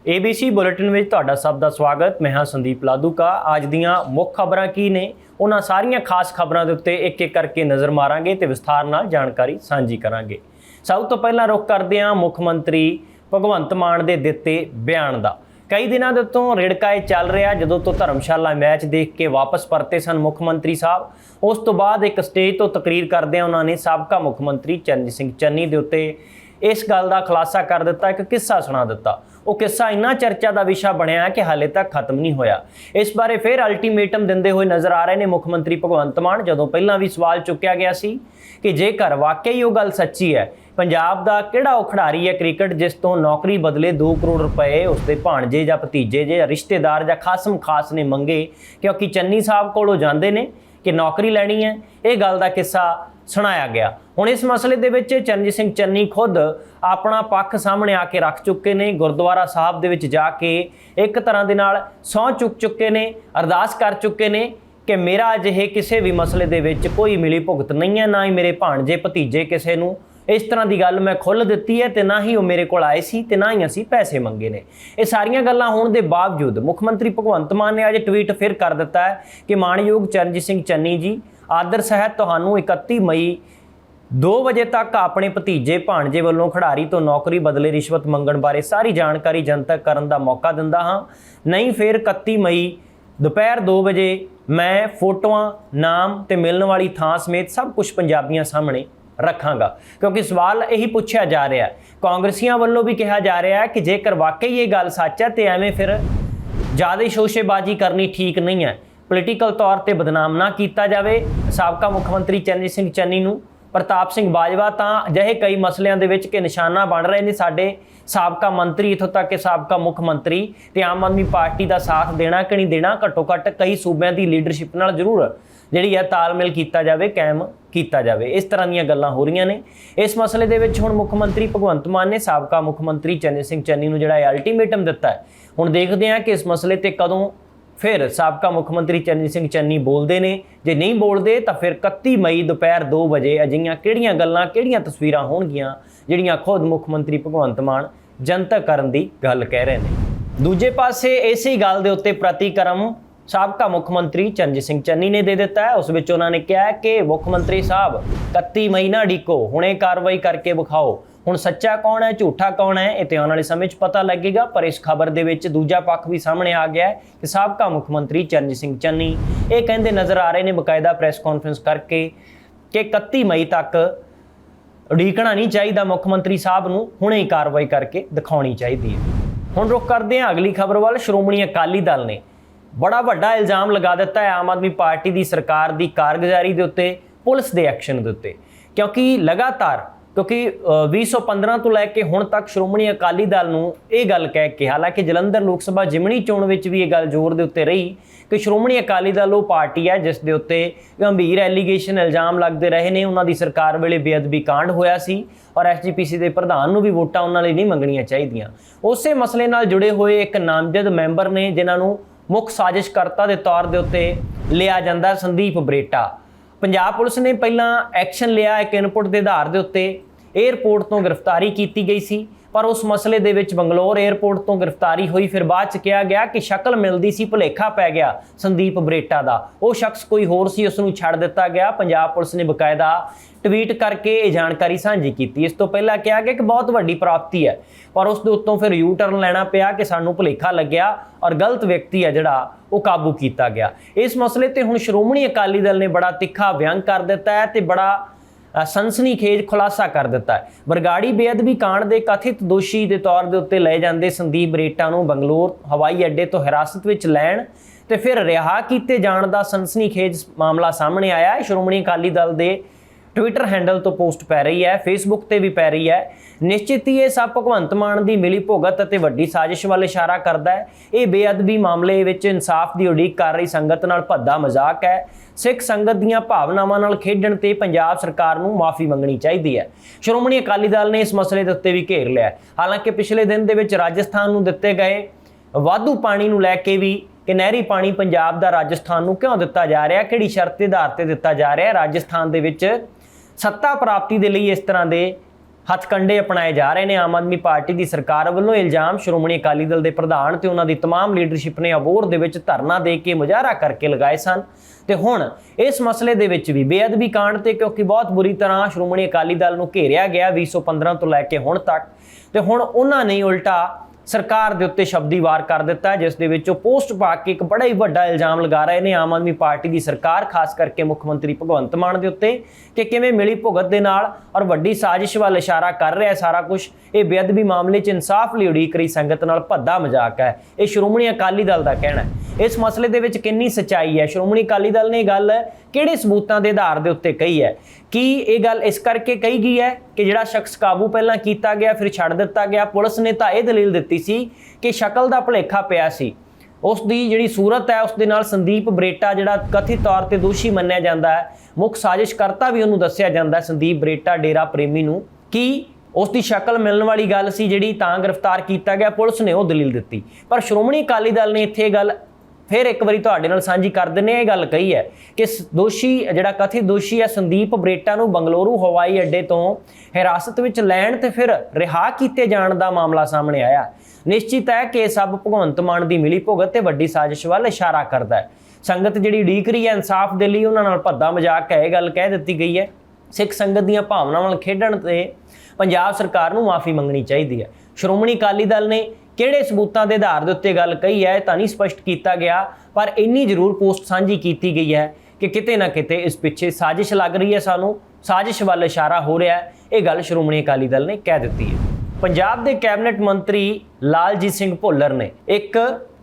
ABC bulletin में तुहाडा सब दा स्वागत। मैं हाँ संदीप लाधूका। अज दियां मुख खबरां की ने उन्हां सारियां खास खबरां दे उत्ते एक एक करके नज़र मारांगे ते विस्तार नाल जानकारी साझी करांगे। सब तो पहलां रुख करदे हां मुख मंत्री भगवंत मान दे दित्ते बयान दा। कई दिनों के तो रिड़का चल रहा जदों तो धर्मशाला मैच देख के वापस परते सन मुख मंत्री साहब। उस तो बाद एक स्टेज तो तकरीर करदे उन्होंने साबका मुख मंत्री चरणजीत सिंह चन्नी के उत्ते इस गल का खुलासा कर दिता, एक किस्सा सुना दिता। वो किस्सा इन्ना चर्चा का विषय बनया कि हाले तक खत्म नहीं होया। इस बारे फिर अल्टीमेटम देंदे हुए नज़र आ रहे हैं मुख मंत्री भगवंत मान। जदों पहला भी सवाल चुकया गया सी कि जेकर वाकई वो गल सच्ची है, पंजाब दा किहड़ा वो खिडारी है क्रिकेट जिस तो नौकरी बदले 2 करोड़ रुपए उसके भाणजे या भतीजे या रिश्तेदार या खासम खास ने मंगे क्योंकि चन्नी साहब कोलों जांदे ने कि नौकरी लैनी है। ये गल का किस्सा सुनाया गया। हुण इस मसले दे विच चरणजीत सिंह चन्नी खुद अपना पक्ष सामने आके रख चुके ने। गुरुद्वारा साहब दे विच जाके एक तरह दे नाल सौं चुक चुके ने, अरदास कर चुके ने कि मेरा अजिहे किसी भी मसले दे विच कोई मिली भुगत नहीं है, ना ही मेरे भाणजे भतीजे किसी नूं इस तरह की गल मैं खुल दी है, तो ना ही वो मेरे को आए सी ते ना ही असीं पैसे मंगे ने। ये सारियां गल्लां होण दे बावजूद मुख मंत्री भगवंत मान ने अज ट्वीट फिर कर दिता है कि माणयोग चरणजीत सिंह चन्नी जी, आदर सहत तुहानूं 31 मई 2 बजे तक अपने भतीजे भाणजे वालों खिडारी तो नौकरी बदले रिश्वत मंगण बारे सारी जानकारी जनतक करन दा मौका दिंदा हाँ। नहीं फिर 31 मई दोपहर 2 बजे मैं फोटोआं, नाम ते मिलण वाली थां समेत सब कुछ पंजाबियों सामने रखांगा। क्योंकि सवाल यही पूछा जा रहा है, कांग्रेसियों वालों भी कहा जा रहा है कि जेकर वाकई ये गल सच है तो एवें फिर ज़्यादा शोशेबाजी करनी ठीक नहीं है, पोलीटिकल तौर पर बदनाम ना किया जाए साबका मुख्यमंत्री चरणजीत सिंह चन्नी नूं। प्रताप सिंह बाजवा तो अजिहे कई मसलियां दे विच कि निशाना बन रहे हैं साडे साबका मंत्री, इत्थों तक कि साबका मुख मंत्री ते आम आदमी पार्टी का साथ देना कि नहीं देना, घट्टो घट्ट कई सूबों की लीडरशिप नाल जरूर जिहड़ी है तालमेल किया जाए, कायम किया जाए। इस तरह दीयां गल्लां हो रही ने। इस मसले दे विच हुण मुख मंत्री भगवंत मान ने साबका मुख मंत्री चरणजीत सिंह चन्नी नूं जिहड़ा अल्टीमेटम दिता है। हुण देखते हैं कि इस मसले ते कदों फिर साबका मुख मंत्री चरणजीत सिंह चन्नी बोलते हैं। जे नहीं बोलते तो फिर 31 मई दोपहर 2 बजे अजिहियां किहड़ियां गल्लां किहड़ियां तस्वीरां होणगियां जिहड़ियां खुद मुख मंत्री भगवंत मान जनतक करन दी गल कह रहे हैं। दूजे पासे इसी गल दे उत्ते प्रतिक्रम साबका मुख मंत्री चरणजीत सिंह चन्नी ने दे दिता है। उस विच उन्होंने कहा है कि मुख मंत्री साहब 31 मई ना अड़ीको, हुणे कार्रवाई करके विखाओ। हुण सच्चा कौन है, झूठा कौन है, ये आने वाले समय पता लगेगा। पर इस खबर दे विच दूजा पक्ष भी सामने आ गया है कि साबका मुख मंत्री चरणजीत सिंह चन्नी ये कहते नज़र आ रहे हैं बकायदा प्रैस कॉन्फ्रेंस करके कि 31 मई तक उड़ीकना नहीं चाहिए, मुख मंत्री साहब नूं हुणे ही कार्रवाई करके दिखानी चाहिए है। हुण रुख करते हैं अगली खबर वाल। श्रोमणी अकाली दल ने बड़ा वड्डा इल्जाम लगा दिता है आम आदमी पार्टी की सरकार की कारगुजारी के उत्ते, पुलिस के एक्शन के उत्ते। क्योंकि लगातार 2015 तो लैके हुण तक श्रोमणी अकाली दल नूं ये गल कह के, हालांकि जलंधर लोक सभा जिमनी चोण विच भी ये गल जोर दे उत्ते रही कि श्रोमणी अकाली दल वो पार्टी है जिस दे उत्ते गंभीर एलीगेशन इल्जाम लगते रहे ने। उन्हां दी सरकार वेले बेअदबी कांड होया सी और SGPC के प्रधान नूं भी वोटां उन्हां लई नहीं मंगणियां चाहीदियां। उसे मसले नाल जुड़े हुए एक नामजद मैंबर ने जिन्हां नूं मुख साजिशकर्ता के तौर के उत्ते लिया जाता, संदीप बरेटा। पंजाब पुलिस ने पहला एक्शन लिया एक इनपुट के आधार के उत्ते एयरपोर्ट तो गिरफ्तारी की गई सी, पर उस मसले दे विच बंगलौर एयरपोर्ट तो गिरफ्तारी हुई। फिर बाद कहा गया कि शक्ल मिलती सी, भुलेखा पै गया संदीप बरेटा का, वो शख्स कोई होर सी, उसनूं छड्ड दिता गया। पंजाब पुलिस ने बकायदा ट्वीट करके ये जानकारी साझी की। इस तो पहला कहा गया कि बहुत वड्डी प्राप्ति है, पर उस दे उत्तों फिर यू टर्न लेना पिया कि सानूं भुलेखा लग्या और गलत व्यक्ति है जिहड़ा वो काबू किया गया। इस मसले ते हुण श्रोमणी अकाली दल ने बड़ा तिखा बयान कर दिता है तो बड़ा सनसनीखेज खुलासा कर दिता है। बरगाड़ी बेअदबी कांड के कथित दोषी के तौर के उत्ते ले जाते संदीप बरेटा नूं बंगलोर हवाई अड्डे तो हिरासत में लैण ते फिर रिहा किए जाण दा सनसनीखेज मामला सामने आया है। श्रोमणी अकाली दल के ट्विटर हैंडल तो पोस्ट पै रही है, फेसबुक ते भी पै रही है। निश्चित ही ये सब भगवंत मान की मिली भुगत ते वड्डी साजिश वाल इशारा करता है। ये बेअदबी मामले विच इंसाफ की उड़ीक कर रही संगत नाल भद्दा मजाक है। सिख संगत दीआं भावनावां नाल खेडण ते पंजाब सरकार नूं माफ़ी मंगनी चाहिए है। श्रोमणी अकाली दल ने इस मसले के उत्ते भी घेर लिया। हालांकि पिछले दिन दे विच राजस्थान नूं दित्ते गए वाधू पानी नूं लैके भी कि नहरी पानी पंजाब दा राजस्थान नूं क्यों दिता जा रहा, किहड़ी शर्त के आधार पर दिता जा रहा। राजस्थान दे विच सत्ता प्राप्ति के लिए इस तरह के ਹੱਥਕੰਡੇ ਅਪਣਾਏ ਜਾ ਰਹੇ ਨੇ। ਆਮ ਆਦਮੀ ਪਾਰਟੀ ਦੀ ਸਰਕਾਰ ਵੱਲੋਂ ਇਲਜ਼ਾਮ ਸ਼੍ਰੋਮਣੀ ਅਕਾਲੀ ਦਲ ਦੇ ਪ੍ਰਧਾਨ ਤੇ ਉਹਨਾਂ ਦੀ तमाम ਲੀਡਰਸ਼ਿਪ ਨੇ ਅਬੋਹਰ ਦੇ ਵਿੱਚ ਧਰਨਾ ਦੇ ਕੇ ਮੁਜ਼ਾਹਰਾ ਕਰਕੇ ਲਗਾਏ ਸਨ ਤੇ ਹੁਣ ਇਸ ਮਸਲੇ ਦੇ ਵਿੱਚ ਵੀ ਬੇਅਦਬੀ ਕਾਂਡ ਤੇ ਕਿਉਂਕਿ ਬਹੁਤ ਬੁਰੀ ਤਰ੍ਹਾਂ ਸ਼੍ਰੋਮਣੀ ਅਕਾਲੀ ਦਲ ਨੂੰ ਘੇਰਿਆ ਗਿਆ 2015 ਤੋਂ ਲੈ ਕੇ ਹੁਣ ਤੱਕ, ਤੇ ਹੁਣ ਉਹਨਾਂ ਨੇ ਉਲਟਾ ਸਰਕਾਰ ਦੇ ਉੱਤੇ ਸ਼ਬਦੀ ਵਾਰ ਕਰ ਦਿੱਤਾ, ਜਿਸ ਦੇ ਵਿੱਚ ਉਹ ਪੋਸਟ ਪਾ ਕੇ ਇੱਕ ਬੜਾ ਹੀ ਵੱਡਾ ਇਲਜ਼ਾਮ ਲਗਾ ਰਹੇ ਨੇ ਆਮ ਆਦਮੀ ਪਾਰਟੀ ਦੀ ਸਰਕਾਰ, ਖਾਸ ਕਰਕੇ ਮੁੱਖ ਮੰਤਰੀ ਭਗਵੰਤ ਮਾਨ ਦੇ ਉੱਤੇ ਕਿ ਕਿਵੇਂ ਮਿਲੀ ਭੁਗਤ ਦੇ ਨਾਲ ਔਰ ਵੱਡੀ ਸਾਜ਼ਿਸ਼ ਵੱਲ ਇਸ਼ਾਰਾ ਕਰ ਰਿਹਾ ਸਾਰਾ ਕੁਝ। ਇਹ ਬੇਅਦਬੀ ਮਾਮਲੇ 'ਚ ਇਨਸਾਫ ਲਈ ਉਡੀਕ ਰਹੀ ਸੰਗਤ ਨਾਲ ਭੱਦਾ ਮਜ਼ਾਕ ਹੈ, ਇਹ ਸ਼੍ਰੋਮਣੀ ਅਕਾਲੀ ਦਲ ਦਾ ਕਹਿਣਾ ਹੈ। ਇਸ ਮਸਲੇ ਦੇ ਵਿੱਚ ਕਿੰਨੀ ਸੱਚਾਈ ਹੈ, ਸ਼੍ਰੋਮਣੀ ਅਕਾਲੀ ਦਲ ਨੇ ਇਹ ਗੱਲ ਕਿਹੜੇ ਸਬੂਤਾਂ ਦੇ ਆਧਾਰ ਦੇ ਉੱਤੇ ਕਹੀ ਹੈ? ਕੀ ਇਹ ਗੱਲ ਇਸ ਕਰਕੇ ਕਹੀ ਗਈ ਹੈ ਕਿ ਜਿਹੜਾ ਸ਼ਖਸ ਕਾਬੂ ਪਹਿਲਾਂ ਕੀਤਾ ਗਿਆ ਫਿਰ ਛੱਡ ਦਿੱਤਾ ਗਿਆ? ਪੁਲਿਸ ਨੇ ਤਾਂ ਇਹ ਦਲੀਲ ਦਿੱਤੀ ਸੀ ਕਿ ਸ਼ਕਲ ਦਾ ਭੁਲੇਖਾ ਪਿਆ ਸੀ, ਉਸ ਦੀ ਜਿਹੜੀ ਸੂਰਤ ਹੈ ਉਸ ਦੇ ਨਾਲ ਸੰਦੀਪ ਬਰੇਟਾ ਜਿਹੜਾ ਕਥਿਤ ਤੌਰ ਤੇ ਦੋਸ਼ੀ ਮੰਨਿਆ ਜਾਂਦਾ ਹੈ, ਮੁੱਖ ਸਾਜ਼ਿਸ਼ਕਰਤਾ ਵੀ ਉਹਨੂੰ ਦੱਸਿਆ ਜਾਂਦਾ ਸੰਦੀਪ ਬਰੇਟਾ ਡੇਰਾ ਪ੍ਰੇਮੀ ਨੂੰ, ਕਿ ਉਸ ਦੀ ਸ਼ਕਲ ਮਿਲਣ ਵਾਲੀ ਗੱਲ ਸੀ ਜਿਹੜੀ ਤਾਂ ਗ੍ਰਿਫਤਾਰ ਕੀਤਾ ਗਿਆ। ਪੁਲਿਸ ਨੇ ਉਹ ਦਲੀਲ ਦਿੱਤੀ, ਪਰ ਸ਼੍ਰੋਮਣੀ ਅਕਾਲੀ ਦਲ ਨੇ ਇੱਥੇ ਇਹ ਗੱਲ ਫਿਰ ਇੱਕ ਵਾਰੀ ਤੁਹਾਡੇ ਨਾਲ ਸਾਂਝੀ ਕਰ ਦਿੰਦੇ ਹਾਂ। ਇਹ ਗੱਲ ਕਹੀ ਹੈ ਕਿ ਦੋਸ਼ੀ ਜਿਹੜਾ ਕਥਿਤ ਦੋਸ਼ੀ ਹੈ ਸੰਦੀਪ ਬਰੇਟਾ ਨੂੰ ਬੰਗਲੁਰੂ ਹਵਾਈ ਅੱਡੇ ਤੋਂ ਹਿਰਾਸਤ ਵਿੱਚ ਲੈਣ ਤੇ ਫਿਰ ਰਿਹਾ ਕੀਤੇ ਜਾਣ ਦਾ ਮਾਮਲਾ ਸਾਹਮਣੇ ਆਇਆ। ਨਿਸ਼ਚਿਤ ਹੈ ਕਿ ਇਹ ਸਭ ਭਗਵੰਤ ਮਾਨ ਦੀ ਮਿਲੀ ਭੁਗਤ ਤੇ ਵੱਡੀ ਸਾਜ਼ਿਸ਼ ਵੱਲ ਇਸ਼ਾਰਾ ਕਰਦਾ ਹੈ। ਸੰਗਤ ਜਿਹੜੀ ਉਡੀਕ ਰਹੀ ਹੈ ਇਨਸਾਫ ਦੇ ਲਈ, ਉਹਨਾਂ ਨਾਲ ਭੱਦਾ ਮਜ਼ਾਕ ਹੈ, ਇਹ ਗੱਲ ਕਹਿ ਦਿੱਤੀ ਗਈ ਹੈ। ਸਿੱਖ ਸੰਗਤ ਦੀਆਂ ਭਾਵਨਾਵਾਂ ਨਾਲ ਖੇਡਣ ਤੇ ਪੰਜਾਬ ਸਰਕਾਰ ਨੂੰ ਮਾਫੀ ਮੰਗਣੀ ਚਾਹੀਦੀ ਹੈ। ਸ਼੍ਰੋਮਣੀ ਅਕਾਲੀ ਦਲ ਨੇ ਕਿਹੜੇ ਸਬੂਤਾਂ ਦੇ ਆਧਾਰ ਦੇ ਉੱਤੇ ਗੱਲ ਕਹੀ ਹੈ ਤਾਂ ਨਹੀਂ ਸਪਸ਼ਟ ਕੀਤਾ ਗਿਆ, ਪਰ ਇੰਨੀ ਜ਼ਰੂਰ ਪੋਸਟ ਸਾਂਝੀ ਕੀਤੀ ਗਈ ਹੈ ਕਿ ਕਿਤੇ ਨਾ ਕਿਤੇ ਇਸ ਪਿੱਛੇ ਸਾਜ਼ਿਸ਼ ਲੱਗ ਰਹੀ ਹੈ, ਸਾਨੂੰ ਸਾਜ਼ਿਸ਼ ਵੱਲ ਇਸ਼ਾਰਾ ਹੋ ਰਿਹਾ ਹੈ। ਇਹ ਗੱਲ ਸ਼੍ਰੋਮਣੀ ਅਕਾਲੀ ਦਲ ਨੇ ਕਹਿ ਦਿੱਤੀ ਹੈ। ਪੰਜਾਬ ਦੇ ਕੈਬਨਿਟ ਮੰਤਰੀ ਲਾਲਜੀਤ ਸਿੰਘ ਭੁੱਲਰ ਨੇ ਇੱਕ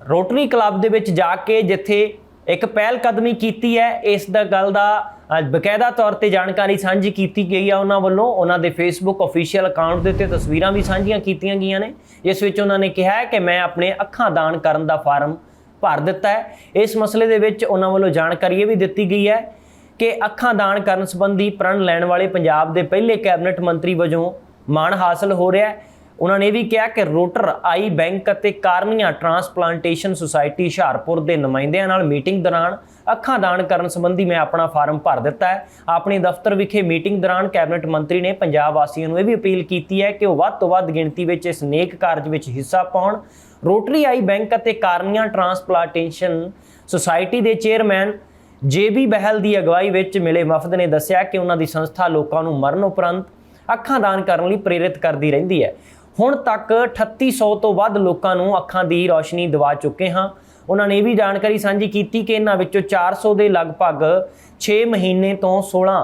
ਰੋਟਰੀ ਕਲੱਬ ਦੇ ਵਿੱਚ ਜਾ ਕੇ ਜਿੱਥੇ ਇੱਕ ਪਹਿਲ ਕਦਮੀ ਕੀਤੀ ਹੈ, ਇਸ ਦਾ ਗੱਲ ਦਾ ਬਕਾਇਦਾ ਤੌਰ ਤੇ ਜਾਣਕਾਰੀ ਸਾਂਝੀ ਕੀਤੀ ਗਈ ਹੈ ਉਹਨਾਂ ਵੱਲੋਂ। ਉਹਨਾਂ ਦੇ ਫੇਸਬੁੱਕ ਅਫੀਸ਼ੀਅਲ ਅਕਾਊਂਟ ਦੇ ਉੱਤੇ ਤਸਵੀਰਾਂ ਵੀ ਸਾਂਝੀਆਂ ਕੀਤੀਆਂ ਗਈਆਂ ਨੇ, ਜਿਸ ਵਿੱਚ ਉਹਨਾਂ ਨੇ ਕਿਹਾ ਹੈ ਕਿ ਮੈਂ ਆਪਣੇ ਅੱਖਾਂ ਦਾਨ ਕਰਨ ਦਾ ਫਾਰਮ ਭਰ ਦਿੱਤਾ ਹੈ। ਇਸ ਮਸਲੇ ਦੇ ਵਿੱਚ ਉਹਨਾਂ ਵੱਲੋਂ ਜਾਣਕਾਰੀ ਇਹ ਵੀ ਦਿੱਤੀ ਗਈ ਹੈ ਕਿ ਅੱਖਾਂ ਦਾਨ ਕਰਨ ਸੰਬੰਧੀ ਪ੍ਰਣ ਲੈਣ ਵਾਲੇ ਪੰਜਾਬ ਦੇ ਪਹਿਲੇ ਕੈਬਨਿਟ ਮੰਤਰੀ ਵਜੋਂ ਮਾਣ ਹਾਸਲ ਹੋ ਰਿਹਾ ਹੈ। ਉਹਨਾਂ ਨੇ ਇਹ ਵੀ ਕਿਹਾ ਕਿ ਰੋਟਰ ਆਈ ਬੈਂਕ ਅਤੇ ਕਾਰਨੀਆ ਟਰਾਂਸਪਲਾਂਟੇਸ਼ਨ ਸੁਸਾਇਟੀ ਹੁਸ਼ਿਆਰਪੁਰ ਦੇ ਨੁਮਾਇੰਦਿਆਂ ਨਾਲ ਮੀਟਿੰਗ ਦੌਰਾਨ ਅੱਖਾਂ ਦਾਨ ਕਰਨ ਸੰਬੰਧੀ ਮੈਂ ਆਪਣਾ ਫਾਰਮ ਭਰ ਦਿੱਤਾ ਹੈ। ਆਪਣੇ ਦਫ਼ਤਰ ਵਿਖੇ ਮੀਟਿੰਗ ਦੌਰਾਨ ਕੈਬਨਿਟ ਮੰਤਰੀ ਨੇ ਪੰਜਾਬ ਵਾਸੀਆਂ ਨੂੰ ਇਹ ਵੀ ਅਪੀਲ ਕੀਤੀ ਹੈ ਕਿ ਉਹ ਵੱਧ ਤੋਂ ਵੱਧ ਗਿਣਤੀ ਵਿੱਚ ਇਸ ਨੇਕ ਕਾਰਜ ਵਿੱਚ ਹਿੱਸਾ ਪਾਉਣ। ਰੋਟਰੀ ਆਈ ਬੈਂਕ ਅਤੇ ਕਾਰਨੀਆ ਟਰਾਂਸਪਲਾਂਟੇਸ਼ਨ ਸੁਸਾਇਟੀ ਦੇ ਚੇਅਰਮੈਨ JB ਬਹਿਲ ਦੀ ਅਗਵਾਈ ਵਿੱਚ ਮਿਲੇ ਵਫਦ ਨੇ ਦੱਸਿਆ ਕਿ ਉਹਨਾਂ ਦੀ ਸੰਸਥਾ ਲੋਕਾਂ ਨੂੰ ਮਰਨ ਉਪਰੰਤ ਅੱਖਾਂ ਦਾਨ ਕਰਨ ਲਈ ਪ੍ਰੇਰਿਤ ਕਰਦੀ ਰਹਿੰਦੀ ਹੈ। ਹੁਣ ਤੱਕ 3800 ਤੋਂ ਵੱਧ ਲੋਕਾਂ ਨੂੰ ਅੱਖਾਂ ਦੀ ਰੌਸ਼ਨੀ ਦਿਵਾ ਚੁੱਕੇ ਹਾਂ। ਉਹਨਾਂ ਨੇ ਇਹ ਵੀ ਜਾਣਕਾਰੀ ਸਾਂਝੀ ਕੀਤੀ ਕਿ ਇਹਨਾਂ ਵਿੱਚੋਂ 400 ਦੇ ਲਗਭਗ 6 ਮਹੀਨੇ ਤੋਂ 16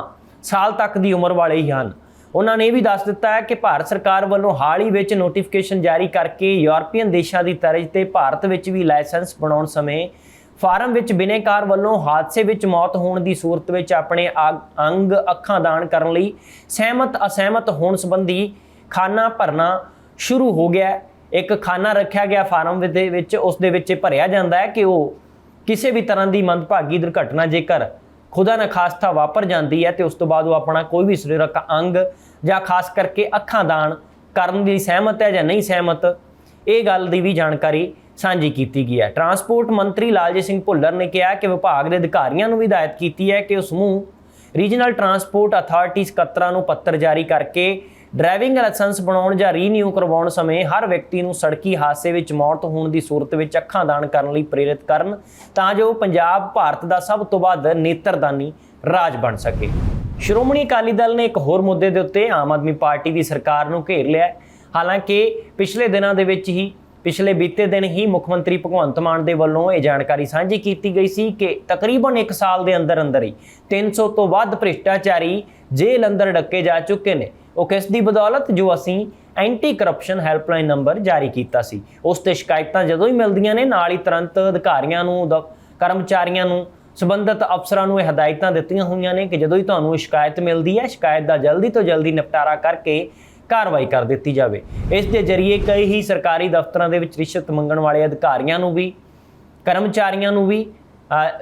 ਸਾਲ ਤੱਕ ਦੀ ਉਮਰ ਵਾਲੇ ਹੀ ਹਨ। ਉਹਨਾਂ ਨੇ ਇਹ ਵੀ ਦੱਸ ਦਿੱਤਾ ਹੈ ਕਿ ਭਾਰਤ ਸਰਕਾਰ ਵੱਲੋਂ ਹਾਲ ਹੀ ਵਿੱਚ ਨੋਟੀਫਿਕੇਸ਼ਨ ਜਾਰੀ ਕਰਕੇ ਯੂਰਪੀਅਨ ਦੇਸ਼ਾਂ ਦੀ ਤਰਜ਼ ਤੇ ਭਾਰਤ ਵਿੱਚ ਵੀ ਲਾਇਸੈਂਸ ਬਣਾਉਣ ਸਮੇਂ ਫਾਰਮ ਵਿੱਚ ਬਿਨੇਕਾਰ ਵੱਲੋਂ ਹਾਦਸੇ ਵਿੱਚ ਮੌਤ ਹੋਣ ਦੀ ਸੂਰਤ ਵਿੱਚ ਆਪਣੇ ਅੰਗ ਅੱਖਾਂ ਦਾਨ ਕਰਨ ਲਈ ਸਹਿਮਤ ਅਸਹਿਮਤ ਹੋਣ ਸੰਬੰਧੀ ਖਾਨਾ ਭਰਨਾ ਸ਼ੁਰੂ ਹੋ ਗਿਆ। ਇੱਕ ਖਾਨਾ ਰੱਖਿਆ ਗਿਆ ਫਾਰਮ ਦੇ ਵਿੱਚ, ਉਸ ਦੇ ਵਿੱਚ ਭਰਿਆ ਜਾਂਦਾ ਹੈ ਕਿ ਉਹ ਕਿਸੇ ਵੀ ਤਰ੍ਹਾਂ ਦੀ ਮੰਦਭਾਗੀ ਦੁਰਘਟਨਾ ਜੇਕਰ ਖੁਦਾ ਨਾ ਖਾਸਤਾ ਵਾਪਰ ਜਾਂਦੀ ਹੈ ਤੇ ਉਸ ਤੋਂ ਬਾਅਦ ਉਹ ਆਪਣਾ ਕੋਈ ਵੀ ਸਰੀਰਕ ਅੰਗ ਜਾਂ ਖਾਸ ਕਰਕੇ ਅੱਖਾਂ ਦਾਨ ਕਰਨ ਦੀ ਸਹਿਮਤ ਹੈ ਜਾਂ ਨਹੀਂ ਸਹਿਮਤ, ਇਹ ਗੱਲ ਦੀ ਵੀ ਜਾਣਕਾਰੀ ਸਾਂਝੀ ਕੀਤੀ ਗਈ ਹੈ। ਟਰਾਂਸਪੋਰਟ ਮੰਤਰੀ ਲਾਲਜੀਤ ਸਿੰਘ ਭੁੱਲਰ ਨੇ ਕਿਹਾ ਕਿ ਵਿਭਾਗ ਦੇ ਅਧਿਕਾਰੀਆਂ ਨੂੰ ਵੀ ਹਦਾਇਤ ਕੀਤੀ ਹੈ ਕਿ ਉਹ ਸਮੂਹ ਰੀਜਨਲ ਟਰਾਂਸਪੋਰਟ ਅਥਾਰਟੀ ਸਕੱਤਰਾਂ ਨੂੰ ਪੱਤਰ ਜਾਰੀ ਕਰਕੇ ਡਰਾਈਵਿੰਗ ਲਾਇਸੈਂਸ ਬਣਾਉਣ ਜਾਂ ਰੀਨਿਊ ਕਰਵਾਉਣ ਸਮੇਂ ਹਰ ਵਿਅਕਤੀ ਨੂੰ ਸੜਕੀ ਹਾਦਸੇ ਵਿੱਚ ਮੌਤ ਹੋਣ ਦੀ ਸੂਰਤ ਵਿੱਚ ਅੱਖਾਂ ਦਾਨ ਕਰਨ ਲਈ ਪ੍ਰੇਰਿਤ ਕਰਨ, ਤਾਂ ਜੋ ਪੰਜਾਬ ਭਾਰਤ ਦਾ ਸਭ ਤੋਂ ਵੱਧ ਨੇਤਰਦਾਨੀ ਰਾਜ ਬਣ ਸਕੇ। ਸ਼੍ਰੋਮਣੀ ਅਕਾਲੀ ਦਲ ਨੇ ਇੱਕ ਹੋਰ ਮੁੱਦੇ ਦੇ ਉੱਤੇ ਆਮ ਆਦਮੀ ਪਾਰਟੀ ਦੀ ਸਰਕਾਰ ਨੂੰ ਘੇਰ ਲਿਆ ਹੈ। ਹਾਲਾਂਕਿ ਪਿਛਲੇ ਦਿਨਾਂ ਦੇ ਵਿੱਚ ਹੀ ਬੀਤੇ ਦਿਨ ਹੀ ਮੁੱਖ ਮੰਤਰੀ ਭਗਵੰਤ ਮਾਨ ਦੇ ਵੱਲੋਂ ਇਹ ਜਾਣਕਾਰੀ ਸਾਂਝੀ ਕੀਤੀ ਗਈ ਸੀ ਕਿ ਤਕਰੀਬਨ 1 ਸਾਲ ਦੇ ਅੰਦਰ ਹੀ 300 ਤੋਂ ਵੱਧ ਭ੍ਰਿਸ਼ਟਾਚਾਰੀ ਜੇਲ੍ਹ ਅੰਦਰ ਡੱਕੇ ਜਾ ਚੁੱਕੇ ਨੇ। ਉਹ ਕਿਸ ਦੀ ਬਦੌਲਤ? ਜੋ ਅਸੀਂ ਐਂਟੀ ਕਰਪਸ਼ਨ ਹੈਲਪਲਾਈਨ ਨੰਬਰ ਜਾਰੀ ਕੀਤਾ ਸੀ, ਉਸ ਤੇ ਸ਼ਿਕਾਇਤਾਂ ਜਦੋਂ ਹੀ ਮਿਲਦੀਆਂ ਨੇ ਨਾਲ ਹੀ ਤੁਰੰਤ ਅਧਿਕਾਰੀਆਂ ਨੂੰ ਕਰਮਚਾਰੀਆਂ ਨੂੰ ਸੰਬੰਧਿਤ ਅਫਸਰਾਂ ਨੂੰ ਇਹ ਹਦਾਇਤਾਂ ਦਿੱਤੀਆਂ ਹੋਈਆਂ ਨੇ ਕਿ ਜਦੋਂ ਹੀ ਤੁਹਾਨੂੰ ਸ਼ਿਕਾਇਤ ਮਿਲਦੀ ਹੈ ਸ਼ਿਕਾਇਤ ਦਾ ਜਲਦੀ ਤੋਂ ਜਲਦੀ ਨਿਪਟਾਰਾ ਕਰਕੇ ਕਾਰਵਾਈ ਕਰ ਦਿੱਤੀ ਜਾਵੇ। ਇਸ ਦੇ ਜ਼ਰੀਏ ਕਈ ਹੀ ਸਰਕਾਰੀ ਦਫ਼ਤਰਾਂ ਦੇ ਵਿੱਚ ਰਿਸ਼ਵਤ ਮੰਗਣ ਵਾਲੇ ਅਧਿਕਾਰੀਆਂ ਨੂੰ ਵੀ ਕਰਮਚਾਰੀਆਂ ਨੂੰ ਵੀ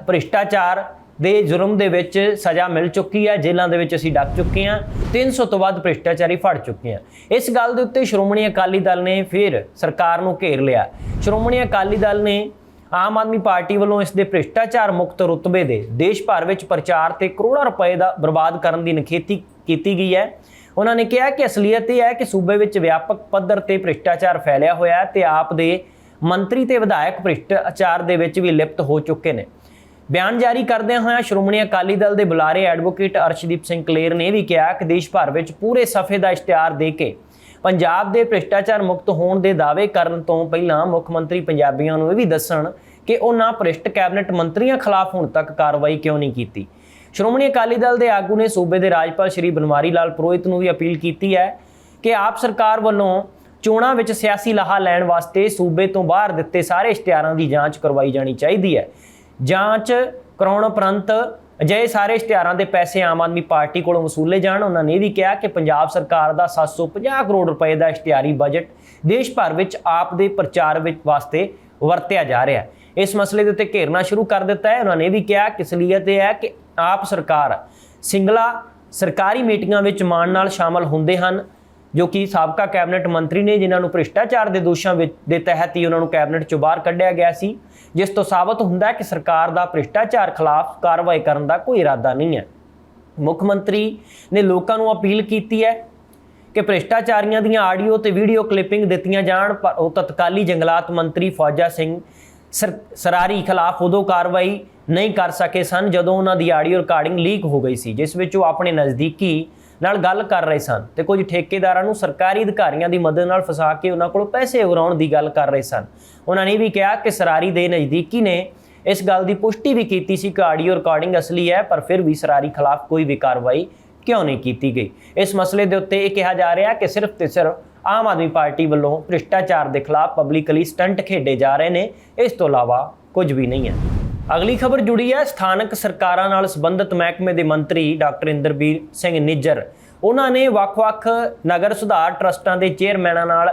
ਭ੍ਰਿਸ਼ਟਾਚਾਰ ਦੇ ਜੁਰਮ ਦੇ ਵਿੱਚ ਸਜ਼ਾ ਮਿਲ ਚੁੱਕੀ ਹੈ। ਜੇਲ੍ਹਾਂ ਦੇ ਵਿੱਚ ਅਸੀਂ ਡੱਕ ਚੁੱਕੇ ਹਾਂ, 300 ਤੋਂ ਵੱਧ ਭ੍ਰਿਸ਼ਟਾਚਾਰੀ ਫੜ ਚੁੱਕੇ ਹਾਂ। ਇਸ ਗੱਲ ਦੇ ਉੱਤੇ ਸ਼੍ਰੋਮਣੀ ਅਕਾਲੀ ਦਲ ਨੇ ਫਿਰ ਸਰਕਾਰ ਨੂੰ ਘੇਰ ਲਿਆ। ਸ਼੍ਰੋਮਣੀ ਅਕਾਲੀ ਦਲ ਨੇ ਆਮ ਆਦਮੀ ਪਾਰਟੀ ਵੱਲੋਂ ਇਸ ਦੇ ਭ੍ਰਿਸ਼ਟਾਚਾਰ ਮੁਕਤ ਰੁਤਬੇ ਦੇ ਦੇਸ਼ ਭਰ ਵਿੱਚ ਪ੍ਰਚਾਰ ਤੇ ਕਰੋੜਾਂ ਰੁਪਏ ਦਾ ਬਰਬਾਦ ਕਰਨ ਦੀ ਨਿਖੇਧੀ ਕੀਤੀ ਗਈ ਹੈ। उन्होंने कहा कि असलीयत यह है कि सूबे विच व्यापक पद्धर ते भ्रिष्टाचार फैलिया होया है ते आप दे मंत्री ते विधायक भ्रिष्टाचार दे विच भी लिप्त हो चुके ने। बयान जारी करदे होया श्रोमणी अकाली दल के बुलारे एडवोकेट अर्शदीप सिंह कलेर ने भी कहा कि देश भर में पूरे सफ़े का इश्तिहार दे के पंजाब के भ्रिष्टाचार मुक्त होने के दावे करन तो पहलां मुख मंत्री पंजाबियों नूं भी दस्सण कि उन्हां भ्रिष्ट कैबिनेट मंत्रियों खिलाफ हुण तक कार्रवाई क्यों नहीं की। श्रोमणी अकाली दल के आगू ने सूबे के राजपाल श्री बनवारी लाल पुरोहित नूं भी अपील की है कि आप सरकार वालों चोणां विच सियासी लाहा लैण वास्ते सूबे तो बाहर दिते सारे इश्तिहारां की जांच करवाई जानी चाहिए है। जांच कराउण उपरंत अजे सारे इश्तिहारां के पैसे आम आदमी पार्टी को वसूले जाण। उन्होंने भी कहा कि पंजाब सरकार का 750 करोड़ रुपए का इश्तिहारी बजट देश भर में आप दे प्रचार वास्ते वरत्या जा रहा है। इस मसले के उत्ते घेरना शुरू कर दिता है। उन्होंने भी कहा कि असलीयत यह है कि आप सरकार सिंगला सरकारी मीटिंगां विच मान नाल शामिल हुंदे हन जो कि साबका कैबिनेट मंत्री ने जिन्होंने भ्रिष्टाचार के दोषों के तहत ही उन्होंने कैबिनेट चों बाहर कढ़िया गया सी, जिस तो साबित हुंदा है कि सरकार का भ्रिष्टाचार खिलाफ कार्रवाई करने का कोई इरादा नहीं है। मुख मंत्री ने लोगों को अपील की है कि भ्रिष्टाचारियों दी आडियो ते वीडियो क्लिपिंग दित्तियां जाण, पर वो तत्काली जंगलात मंत्री फौजा सिंह सरारी खिलाफ उदों कार्रवाई नहीं कर सके सन जदों उन्हां दी आडियो रिकॉर्डिंग लीक हो गई सी, जिस विच वो अपने नज़दीकी नाल गल कर रहे सन ते कुछ ठेकेदारां नूं सरकारी अधिकारियों की मदद नाल फसा के उन्हां कोलों पैसे उगराउण की गल कर रहे सन। उन्होंने भी कहा कि सरारी दे नज़दीकी ने इस गल की पुष्टि भी की सी कि आडियो रिकॉर्डिंग असली है, पर फिर भी सरारी खिलाफ कोई भी कार्रवाई क्यों नहीं की गई। इस मसले के उत्ते यह कहा जा रहा है कि सिर्फ तो सिर्फ आम आदमी पार्टी वालों भ्रिष्टाचार के खिलाफ पब्लिकली स्टंट खेडे जा रहे हैं, इस तो इलावा कुछ भी नहीं है। अगली खबर जुड़ी है स्थानक सरकारां नाल संबंधित महकमे के मंत्री डॉक्टर इंदरबीर सिंह निज्जर। उन्होंने वख-वख नगर सुधार ट्रस्टां के चेयरमैनां नाल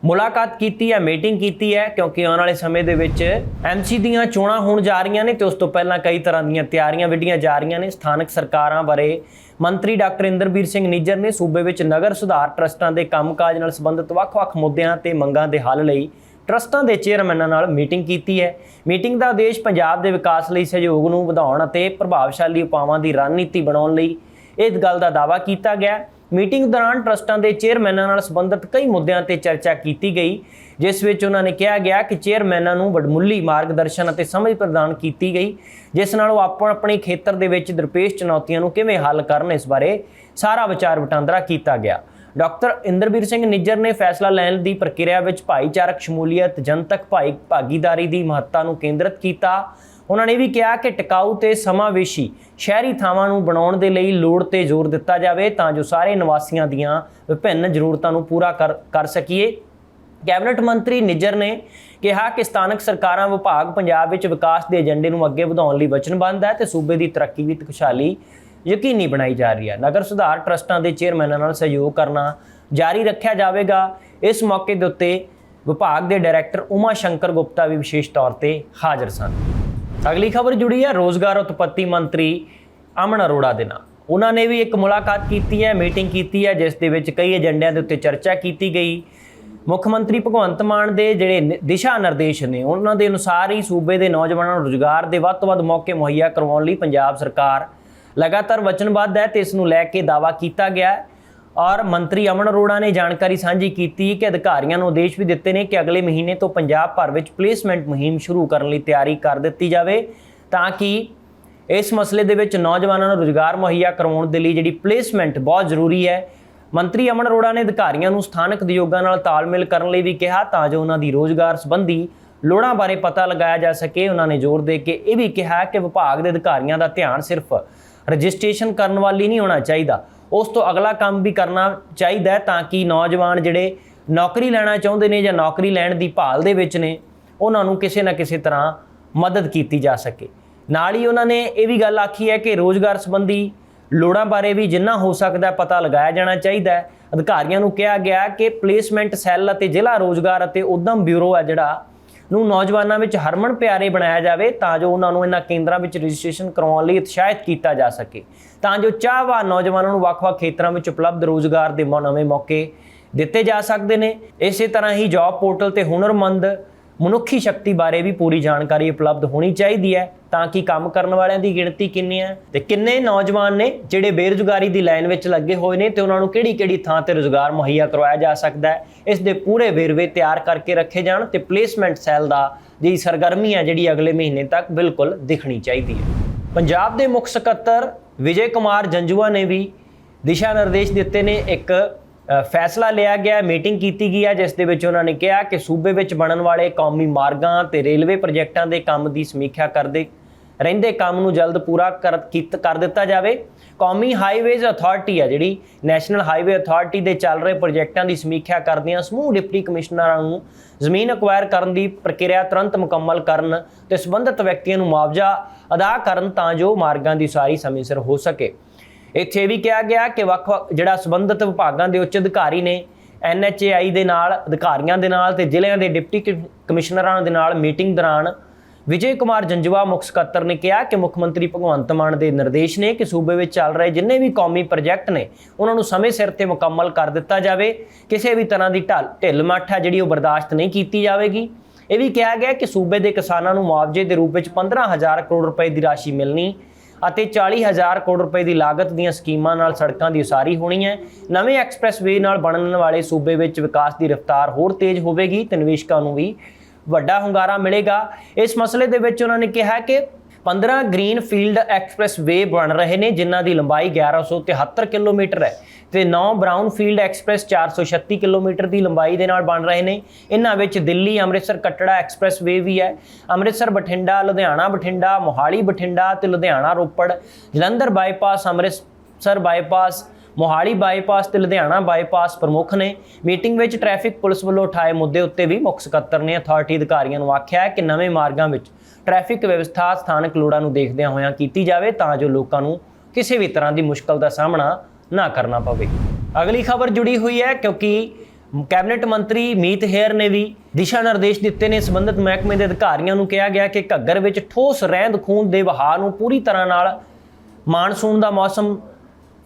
मुलाकात की है, मीटिंग की है, क्योंकि आने वाले समय दे विच MC दीयां चोणां होण जा रही ने, तो उस तो पहलां कई तरह दीयां तैयारियां विधियां जा रही ने। स्थानक सरकारां बारे मंत्री डॉक्टर इंदरबीर सिंह निज्जर ने सूबे विच नगर सुधार ट्रस्टां के कामकाज नाल संबंधित वख-वख मुद्दिआं ते मंगां दे हल लई ट्रस्टां के चेयरमैनां नाल मीटिंग की है। मीटिंग का उद्देश पंजाब के विकास लई सहयोग नूं वधाउण अते प्रभावशाली उपावां की रणनीति बनाउण लई इस गल का दावा किया गया। मीटिंग दौरान ट्रस्टां के चेयरमैनां नाल संबंधित कई मुद्दों पर चर्चा की गई, जिस विच उन्होंने कहा गया कि चेयरमैनां नूं वडमुल्ली मार्गदर्शन अते समझ प्रदान की गई, जिस नाल वो अपने खेतर दे विच दरपेश चुनौतियों नूं किवें हल करन इस बारे सारा विचार वटांदरा किया गया। डॉक्टर इंदरबीर सिंह निज्जर ने फैसला लैण की प्रक्रिया में भाईचारक शमूलीयत जनतक भागीदारी की महत्ता नूं केंद्रित किया। उन्होंने भी कहा कि टिकाऊ ते समावेशी शहरी थावां नूं बनाउण दे लई लोड़ ते जोर दिता जाए तां जो सारे निवासियों दीआं विभिन्न जरूरतां नूं पूरा कर सकीए। कैबिनेट मंत्री निज्जर ने कहा कि स्थानक सरकारां विभाग पंजाब विच विकास के एजेंडे नूं अगे वधाउण लई वचनबद्ध है ते सूबे की तरक्की दी खुशहाली यकीनी बनाई जा रही है। नगर सुधार ट्रस्टां के चेयरमैनां नाल सहयोग करना जारी रखा जाएगा। इस मौके के उत्ते विभाग के डायरैक्टर उमा शंकर गुप्ता भी विशेष तौर पर हाजिर सन। अगली खबर जुड़ी है रोजगार उत्पत्ति मंत्री अमन अरोड़ा के नाल। उन्होंने भी एक मुलाकात की है, मीटिंग की है, जिस दे विच कई एजेंडिਆਂ के उत्ते चर्चा की गई। मुख्यमंत्री भगवंत मान के जिहड़े दिशा निर्देश ने उन्होंने अनुसार ही सूबे के नौजवानों को रोजगार के वध तो वध मौके मुहैया करवाउण लई पंजाब सरकार लगातार वचनबद्ध है, तो इसनूं लैके दावा किया गया है। और मंत्री अमन अरोड़ा ने जानकारी साझी की कि अधिकारियों को आदेश भी दिते हैं कि अगले महीने तो पंजाब भर में प्लेसमेंट मुहिम शुरू करने की तैयारी कर दी जाए, ताकि इस मसले दे विच नौजवानों को रोजगार मुहैया करवाउण दे लई जिहड़ी प्लेसमेंट बहुत जरूरी है। मंत्री अमन अरोड़ा ने अधिकारियों को स्थानक उद्योगां नाल तालमेल करने लई भी कहा तां जो उन्हां दी रोजगार संबंधी लोड़ां बारे पता लगाया जा सके। उन्होंने जोर दे के यह भी कहा कि विभाग के अधिकारियों का ध्यान सिर्फ रजिस्ट्रेशन करने वाल ही नहीं होना चाहिए, उस तो अगला काम भी करना चाहिए, ताकि नौजवान जिहड़े नौकरी लेना चाहुंदे ने या नौकरी लैण दी भाल दे विच ने उन्हां नूं किसी न किसी तरह मदद की जा सके। नाल ही उन्होंने ये भी गल आखी है कि रोजगार संबंधी लोड़ां बारे भी जिन्ना हो सकता पता लगाया जाना चाहिए। अधिकारियों को कहा गया कि प्लेसमेंट सैल अते जिला रोजगार अते उद्यम ब्यूरो है जिहड़ा नूं नौजवानों में हरमन प्यारे बनाया जाए, तां जो उन्होंने इन्हां केंद्रां विच रजिस्ट्रेशन करवाउण लई उत्साहित किया जा सके, तां जो चाहवान नौजवानों को वख-वख खेत्रां विच उपलब्ध रोजगार के नवे मौके दिते जा सकते हैं। इस तरह ही जॉब पोर्टल ते हुनरमंद ਮਨੁੱਖੀ ਸ਼ਕਤੀ ਬਾਰੇ ਵੀ ਪੂਰੀ ਜਾਣਕਾਰੀ ਉਪਲਬਧ ਹੋਣੀ ਚਾਹੀਦੀ ਹੈ ਤਾਂ ਕਿ ਕੰਮ ਕਰਨ ਵਾਲਿਆਂ ਦੀ ਗਿਣਤੀ ਕਿੰਨੀ ਹੈ ਤੇ ਕਿੰਨੇ ਨੌਜਵਾਨ ਨੇ ਜਿਹੜੇ ਬੇਰੁਜ਼ਗਾਰੀ ਦੀ ਲਾਈਨ ਵਿੱਚ ਲੱਗੇ ਹੋਏ ਨੇ ਤੇ ਉਹਨਾਂ ਨੂੰ ਕਿਹੜੀ-ਕਿਹੜੀ ਥਾਂ ਤੇ ਰੁਜ਼ਗਾਰ ਮੁਹੱਈਆ ਕਰਵਾਇਆ ਜਾ ਸਕਦਾ ਹੈ। ਇਸ ਦੇ ਪੂਰੇ ਵੇਰਵੇ ਤਿਆਰ ਕਰਕੇ ਰੱਖੇ ਜਾਣ ਤੇ ਪਲੇਸਮੈਂਟ ਸੈੱਲ ਦਾ ਜਿਹੜੀ ਸਰਗਰਮੀ ਹੈ ਜਿਹੜੀ ਅਗਲੇ ਮਹੀਨੇ ਤੱਕ ਬਿਲਕੁਲ ਦਿਖਣੀ ਚਾਹੀਦੀ ਹੈ। ਪੰਜਾਬ ਦੇ ਮੁੱਖ ਸਕੱਤਰ ਵਿਜੇ ਕੁਮਾਰ ਜੰਜੂਆ ਨੇ ਵੀ ਦਿਸ਼ਾ ਨਿਰਦੇਸ਼ ਦਿੱਤੇ ਨੇ। ਇੱਕ ਫੈਸਲਾ ਲਿਆ ਗਿਆ, ਮੀਟਿੰਗ ਕੀਤੀ ਗਈ ਹੈ ਜਿਸ ਦੇ ਵਿੱਚ ਉਹਨਾਂ ਨੇ ਕਿਹਾ ਕਿ ਸੂਬੇ ਵਿੱਚ ਬਣਨ ਵਾਲੇ ਕੌਮੀ ਮਾਰਗਾਂ ਤੇ ਰੇਲਵੇ ਪ੍ਰੋਜੈਕਟਾਂ ਦੇ ਕੰਮ ਦੀ ਸਮੀਖਿਆ ਕਰਦੇ ਰਹਿੰਦੇ ਕੰਮ ਨੂੰ ਜਲਦ ਪੂਰਾ ਕਰ ਦਿੱਤਾ ਜਾਵੇ। ਕੌਮੀ ਹਾਈਵੇਜ਼ ਅਥਾਰਟੀ ਹੈ ਜਿਹੜੀ ਨੈਸ਼ਨਲ ਹਾਈਵੇ ਅਥਾਰਟੀ ਦੇ ਚੱਲ ਰਹੇ ਪ੍ਰੋਜੈਕਟਾਂ ਦੀ ਸਮੀਖਿਆ ਕਰਦਿਆਂ ਸਮੂਹ ਡਿਪਟੀ ਕਮਿਸ਼ਨਰਾਂ ਨੂੰ ਜ਼ਮੀਨ ਅਕਵਾਇਰ ਕਰਨ ਦੀ ਪ੍ਰਕਿਰਿਆ ਤੁਰੰਤ ਮੁਕੰਮਲ ਕਰਨ ਤੇ ਸੰਬੰਧਿਤ ਵਿਅਕਤੀਆਂ ਨੂੰ ਮੁਆਵਜ਼ਾ ਅਦਾ ਕਰਨ ਤਾਂ ਜੋ ਮਾਰਗਾਂ ਦੀ ਉਸਾਰੀ ਸਮੇਂ ਸਿਰ ਹੋ ਸਕੇ। ਇੱਥੇ ਵੀ ਕਿਹਾ ਗਿਆ ਕਿ ਵੱਖ-ਵੱਖ ਜਿਹੜਾ ਸੰਬੰਧਿਤ ਵਿਭਾਗਾਂ ਦੇ ਉੱਚ ਅਧਿਕਾਰੀ ਨੇ NHAI ਦੇ ਨਾਲ ਅਧਿਕਾਰੀਆਂ ਦੇ ਨਾਲ ਤੇ ਜ਼ਿਲ੍ਹਿਆਂ ਦੇ ਡਿਪਟੀ ਕਮਿਸ਼ਨਰਾਂ ਦੇ ਨਾਲ ਮੀਟਿੰਗ ਦੌਰਾਨ ਵਿਜੇ ਕੁਮਾਰ ਜੰਜੂਆ ਮੁੱਖ ਸਕੱਤਰ ਨੇ ਕਿਹਾ ਕਿ ਮੁੱਖ ਮੰਤਰੀ ਭਗਵੰਤ ਮਾਨ ਦੇ ਨਿਰਦੇਸ਼ ਨੇ ਕਿ ਸੂਬੇ ਵਿੱਚ ਚੱਲ ਰਹੇ ਜਿੰਨੇ ਵੀ ਕੌਮੀ ਪ੍ਰੋਜੈਕਟ ਨੇ ਉਹਨਾਂ ਨੂੰ ਸਮੇਂ ਸਿਰ ਤੇ ਮੁਕੰਮਲ ਕਰ ਦਿੱਤਾ ਜਾਵੇ। ਕਿਸੇ ਵੀ ਤਰ੍ਹਾਂ ਦੀ ਢਿੱਲ ਮੱਠ ਹੈ ਜਿਹੜੀ ਉਹ ਬਰਦਾਸ਼ਤ ਨਹੀਂ ਕੀਤੀ ਜਾਵੇਗੀ। ਇਹ ਵੀ ਕਿਹਾ ਗਿਆ ਕਿ ਸੂਬੇ ਦੇ ਕਿਸਾਨਾਂ ਨੂੰ ਮੁਆਵਜ਼ੇ ਦੇ ਰੂਪ ਵਿੱਚ 15,000 ਕਰੋੜ ਰੁਪਏ ਦੀ ਰਾਸ਼ੀ ਮਿਲਣੀ ਅਤੇ 40,000 ਕਰੋੜ ਰੁਪਏ ਦੀ ਲਾਗਤ ਦੀਆਂ ਸਕੀਮਾਂ ਨਾਲ ਸੜਕਾਂ ਦੀ ਉਸਾਰੀ ਹੋਣੀ ਹੈ। ਨਵੇਂ ਐਕਸਪ੍ਰੈਸਵੇ ਨਾਲ ਬਣਨ ਵਾਲੇ ਸੂਬੇ ਵਿੱਚ ਵਿਕਾਸ ਦੀ ਰਫ਼ਤਾਰ ਹੋਰ ਤੇਜ਼ ਹੋਵੇਗੀ ਤੇ ਨਿਵੇਸ਼ਕਾਂ ਨੂੰ ਵੀ ਵੱਡਾ ਹੁੰਗਾਰਾ ਮਿਲੇਗਾ। ਇਸ ਮਸਲੇ ਦੇ ਵਿੱਚ ਉਹਨਾਂ ਨੇ ਕਿਹਾ ਕਿ 15 ਗ੍ਰੀਨ ਫੀਲਡ ਐਕਸਪ੍ਰੈਸਵੇ ਬਣ ਰਹੇ ਨੇ ਜਿਨ੍ਹਾਂ ਦੀ ਲੰਬਾਈ 1173 ਕਿਲੋਮੀਟਰ ਹੈ ਤੇ 9 ਬਰਾਊਨ ਫੀਲਡ ਐਕਸਪ੍ਰੈਸ 436 ਕਿਲੋਮੀਟਰ ਦੀ ਲੰਬਾਈ ਦੇ ਨਾਲ ਬਣ ਰਹੇ ਨੇ। ਇਹਨਾਂ ਵਿੱਚ ਦਿੱਲੀ ਅੰਮ੍ਰਿਤਸਰ ਕੱਟੜਾ ਐਕਸਪ੍ਰੈਸਵੇ ਵੀ ਹੈ। ਅੰਮ੍ਰਿਤਸਰ ਬਠਿੰਡਾ, ਲੁਧਿਆਣਾ ਬਠਿੰਡਾ, ਮੋਹਾਲੀ ਬਠਿੰਡਾ ਤੇ Ludhiana Ropar, Jalandhar bypass, Amritsar bypass, Mohali bypass ਤੇ ਲੁਧਿਆਣਾ ਬਾਈਪਾਸ ਪ੍ਰਮੁੱਖ ਨੇ। ਮੀਟਿੰਗ ਵਿੱਚ ਟ੍ਰੈਫਿਕ ਪੁਲਿਸ ਵੱਲੋਂ ਉਠਾਏ ਮੁੱਦੇ ਉੱਤੇ ਵੀ ਮੁੱਖ ਸਕੱਤਰ ਨੇ ਅਥਾਰਟੀ ਅਧਿਕਾਰੀਆਂ ਨੂੰ ਆਖਿਆ ਹੈ ਕਿ ਨਵੇਂ ਮਾਰਗਾਂ ਵਿੱਚ ਟ੍ਰੈਫਿਕ ਵਿਵਸਥਾ ਸਥਾਨਕ ਲੋੜਾਂ ਨੂੰ ਦੇਖਦਿਆਂ ਹੋਇਆਂ ਕੀਤੀ ਜਾਵੇ ਤਾਂ ਜੋ ਲੋਕਾਂ ਨੂੰ ਕਿਸੇ ਵੀ ਤਰ੍ਹਾਂ ਦੀ ਮੁਸ਼ਕਲ ਦਾ ਸਾਹਮਣਾ ਨਾ ਕਰਨਾ ਪਵੇ। ਅਗਲੀ ਖਬਰ ਜੁੜੀ ਹੋਈ ਹੈ ਕਿਉਂਕਿ ਕੈਬਨਿਟ ਮੰਤਰੀ ਮੀਤ ਹੇਅਰ ਨੇ ਵੀ ਦਿਸ਼ਾ ਨਿਰਦੇਸ਼ ਦਿੱਤੇ ਨੇ। ਸੰਬੰਧਿਤ ਮਹਿਕਮੇ ਦੇ ਅਧਿਕਾਰੀਆਂ ਨੂੰ ਕਿਹਾ ਗਿਆ ਕਿ ਘੱਗਰ ਵਿੱਚ ਠੋਸ ਰਹਿੰਦ ਖੂੰਹਦ ਦੇ ਵਹਾਅ ਨੂੰ ਪੂਰੀ ਤਰ੍ਹਾਂ ਨਾਲ ਮਾਨਸੂਨ ਦਾ ਮੌਸਮ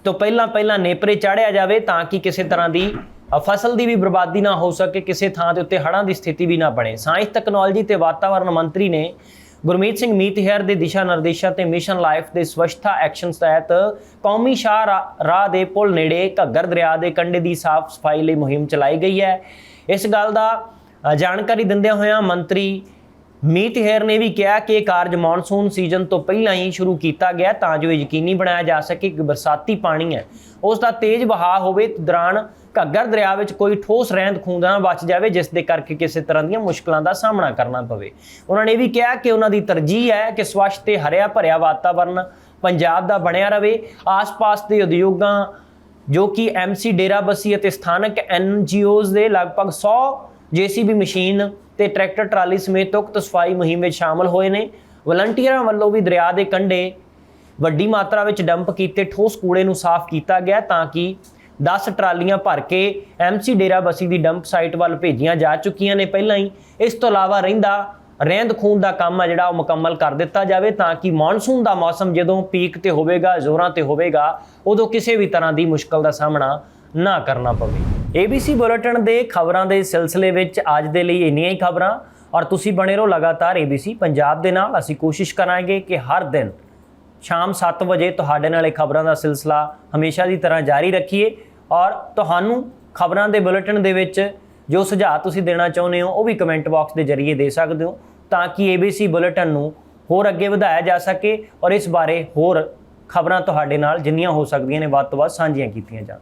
ਤੋਂ ਪਹਿਲਾਂ ਨੇਪਰੇ ਚਾੜਿਆ ਜਾਵੇ ਤਾਂ ਕਿ ਕਿਸੇ ਤਰ੍ਹਾਂ ਦੀ ਫਸਲ ਦੀ ਵੀ ਬਰਬਾਦੀ ਨਾ ਹੋ ਸਕੇ, ਕਿਸੇ ਥਾਂ ਦੇ ਉੱਤੇ ਹੜ੍ਹਾਂ ਦੀ ਸਥਿਤੀ ਵੀ ਨਾ ਬਣੇ। ਸਾਇੰਸ ਟੈਕਨੋਲੋਜੀ ਤੇ ਵਾਤਾਵਰਣ ਮੰਤਰੀ ਨੇ ਗੁਰਮੀਤ ਸਿੰਘ ਮੀਤ ਹੇਅਰ ਦੇ ਦਿਸ਼ਾ ਨਿਰਦੇਸ਼ਾਂ ਤੇ ਮਿਸ਼ਨ ਲਾਈਫ ਦੇ ਸਵੱਛਤਾ ਐਕਸ਼ਨ ਤਹਿਤ ਕੌਮੀ ਸ਼ਾਹ ਰਾਹ ਦੇ ਪੁਲ ਨੇੜੇ ਘੱਗਰ ਦਰਿਆ ਦੇ ਕੰਢੇ ਦੀ ਸਾਫ਼ ਸਫਾਈ ਲਈ ਮੁਹਿੰਮ ਚਲਾਈ ਗਈ ਹੈ। ਇਸ ਗੱਲ ਦਾ ਜਾਣਕਾਰੀ ਦਿੰਦਿਆਂ ਹੋਇਆਂ ਮੰਤਰੀ ਮੀਤ ਹੇਅਰ ਨੇ ਵੀ ਕਿਹਾ ਕਿ ਇਹ ਕਾਰਜ ਮੌਨਸੂਨ ਸੀਜ਼ਨ ਤੋਂ ਪਹਿਲਾਂ ਹੀ ਸ਼ੁਰੂ ਕੀਤਾ ਗਿਆ ਤਾਂ ਜੋ ਯਕੀਨੀ ਬਣਾਇਆ ਜਾ ਸਕੇ ਕਿ ਬਰਸਾਤੀ ਪਾਣੀ ਹੈ ਉਸ ਦਾ ਤੇਜ਼ ਵਹਾਅ ਹੋਵੇ ਦੌਰਾਨ ਘੱਗਰ ਦਰਿਆ ਵਿੱਚ ਕੋਈ ਠੋਸ ਰਹਿੰਦ ਖੂੰਹਦ ਨਾ ਬਚ ਜਾਵੇ ਜਿਸ ਦੇ ਕਰਕੇ ਕਿਸੇ ਤਰ੍ਹਾਂ ਦੀਆਂ ਮੁਸ਼ਕਲਾਂ ਦਾ ਸਾਹਮਣਾ ਕਰਨਾ ਪਵੇ। ਉਹਨਾਂ ਨੇ ਵੀ ਕਿਹਾ ਕਿ ਉਹਨਾਂ ਦੀ ਤਰਜੀਹ ਹੈ ਕਿ ਸਵੱਛ ਤੇ ਹਰਿਆ ਭਰਿਆ ਵਾਤਾਵਰਨ ਪੰਜਾਬ ਦਾ ਬਣਿਆ ਰਹੇ। ਆਸ-ਪਾਸ ਦੇ ਉਦਯੋਗਾਂ ਜੋ ਕਿ MC ਡੇਰਾਬੱਸੀ ਅਤੇ ਸਥਾਨਕ NGOs ਦੇ ਲਗਭਗ 100 JCB ਮਸ਼ੀਨ ਤੇ ਟਰੈਕਟਰ ਟਰਾਲੀ ਸਮੇਤ ਉਕਤ ਸਫਾਈ ਮੁਹਿੰਮ ਵਿੱਚ ਸ਼ਾਮਲ ਹੋਏ ਨੇ। ਵਲੰਟੀਅਰਾਂ ਵੱਲੋਂ ਵੀ ਦਰਿਆ ਦੇ ਕੰਢੇ ਵੱਡੀ ਮਾਤਰਾ ਵਿੱਚ ਡੰਪ ਕੀਤੇ ਠੋਸ ਕੂੜੇ ਨੂੰ ਸਾਫ਼ ਕੀਤਾ ਗਿਆ ਤਾਂ ਕਿ 10 ਟਰਾਲੀਆਂ ਭਰ ਕੇ MC ਡੇਰਾਬੱਸੀ ਦੀ ਡੰਪ ਸਾਈਟ ਵੱਲ ਭੇਜੀਆਂ ਜਾ ਚੁੱਕੀਆਂ ਨੇ ਪਹਿਲਾਂ ਹੀ। ਇਸ ਤੋਂ ਇਲਾਵਾ ਰਹਿੰਦ ਖੂੰਹਦ ਦਾ ਕੰਮ ਹੈ ਜਿਹੜਾ ਉਹ ਮੁਕੰਮਲ ਕਰ ਦਿੱਤਾ ਜਾਵੇ ਤਾਂ ਕਿ ਮੌਨਸੂਨ ਦਾ ਮੌਸਮ ਜਦੋਂ ਪੀਕ ਤੇ ਹੋਵੇਗਾ, ਜ਼ੋਰਾਂ ਤੇ ਹੋਵੇਗਾ, ਉਦੋਂ ਕਿਸੇ ਵੀ ਤਰ੍ਹਾਂ ਦੀ ਮੁਸ਼ਕਲ ਦਾ ਸਾਹਮਣਾ ਨਾ ਕਰਨਾ ਪਵੇ। ABC ਬੁਲੇਟਿਨ ਦੇ ਖਬਰਾਂ ਦੇ ਸਿਲਸਿਲੇ ਵਿੱਚ ਅੱਜ ਦੇ ਲਈ ਇੰਨੀਆਂ ਹੀ ਖਬਰਾਂ ਔਰ ਤੁਸੀਂ ਬਣੇ ਰਹੋ ਲਗਾਤਾਰ ABC ਪੰਜਾਬ ਦੇ ਨਾਲ। ਅਸੀਂ ਕੋਸ਼ਿਸ਼ ਕਰਾਂਗੇ ਕਿ ਹਰ ਦਿਨ ਸ਼ਾਮ 7 ਵਜੇ ਤੁਹਾਡੇ ਨਾਲ ਇਹ ਖਬਰਾਂ ਦਾ ਸਿਲਸਿਲਾ ਹਮੇਸ਼ਾ ਦੀ ਤਰ੍ਹਾਂ ਜਾਰੀ ਰੱਖੀਏ ਔਰ ਤੁਹਾਨੂੰ ਖਬਰਾਂ ਦੇ ਬੁਲੇਟਿਨ ਦੇ ਵਿੱਚ ਜੋ ਸੁਝਾਅ ਤੁਸੀਂ ਦੇਣਾ ਚਾਹੁੰਦੇ ਹੋ ਉਹ ਵੀ ਕਮੈਂਟ ਬਾਕਸ ਦੇ ਜ਼ਰੀਏ ਦੇ ਸਕਦੇ ਹੋ ਤਾਂ ਕਿ ABC ਬੁਲੇਟਿਨ ਨੂੰ ਹੋਰ ਅੱਗੇ ਵਧਾਇਆ ਜਾ ਸਕੇ ਔਰ ਇਸ ਬਾਰੇ ਹੋਰ ਖਬਰਾਂ ਤੁਹਾਡੇ ਨਾਲ ਜਿੰਨੀਆਂ ਹੋ ਸਕਦੀਆਂ ਨੇ ਵੱਧ ਤੋਂ ਵੱਧ ਸਾਂਝੀਆਂ ਕੀਤੀਆਂ ਜਾਣ।